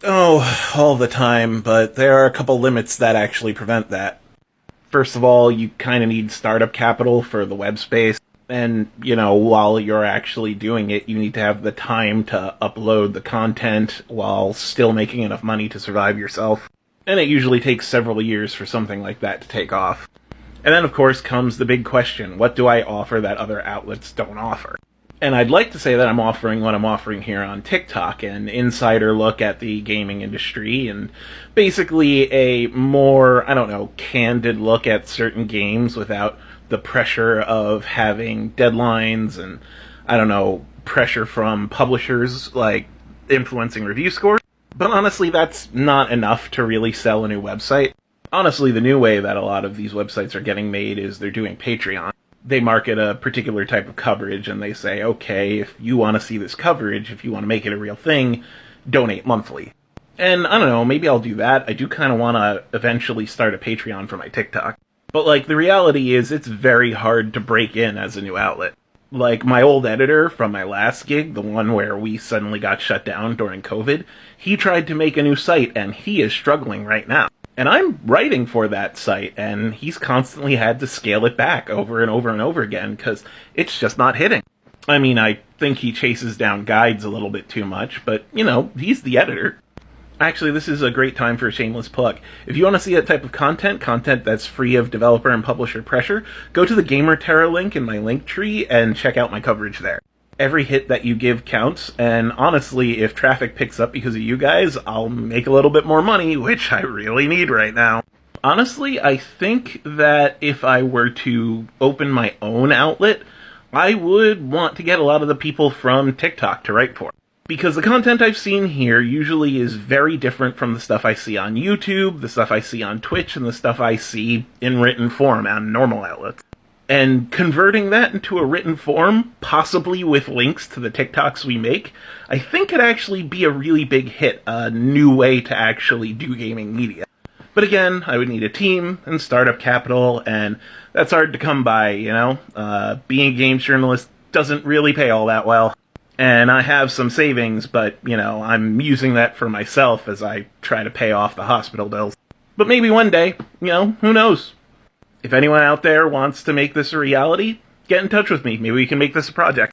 Oh, all the time, but there are a couple limits that actually prevent that. First of all, you kind of need startup capital for the web space. And, while you're actually doing it, you need to have the time to upload the content while still making enough money to survive yourself. And it usually takes several years for something like that to take off. And then, of course, comes the big question: what do I offer that other outlets don't offer? And I'd like to say that I'm offering what I'm offering here on TikTok, an insider look at the gaming industry, and basically a more, candid look at certain games without the pressure of having deadlines and, pressure from publishers, like influencing review scores. But honestly, that's not enough to really sell a new website. Honestly, the new way that a lot of these websites are getting made is they're doing Patreon. They market a particular type of coverage and they say, okay, if you want to see this coverage, if you want to make it a real thing, donate monthly. And I don't know, maybe I'll do that. I do kind of want to eventually start a Patreon for my TikTok. But the reality is it's very hard to break in as a new outlet. Like, my old editor from my last gig, the one where we suddenly got shut down during COVID, he tried to make a new site and he is struggling right now. And I'm writing for that site, and he's constantly had to scale it back over and over and over again, because it's just not hitting. I mean, I think he chases down guides a little bit too much, but, he's the editor. Actually, this is a great time for a shameless plug. If you want to see that type of content that's free of developer and publisher pressure, go to the Gamerterra link in my link tree and check out my coverage there. Every hit that you give counts, and honestly, if traffic picks up because of you guys, I'll make a little bit more money, which I really need right now. Honestly, I think that if I were to open my own outlet, I would want to get a lot of the people from TikTok to write for. Because the content I've seen here usually is very different from the stuff I see on YouTube, the stuff I see on Twitch, and the stuff I see in written form on normal outlets. And converting that into a written form, possibly with links to the TikToks we make, I think could actually be a really big hit, a new way to actually do gaming media. But again, I would need a team and startup capital, and that's hard to come by, Being a games journalist doesn't really pay all that well. And I have some savings, but, I'm using that for myself as I try to pay off the hospital bills. But maybe one day, who knows? If anyone out there wants to make this a reality, get in touch with me. Maybe we can make this a project.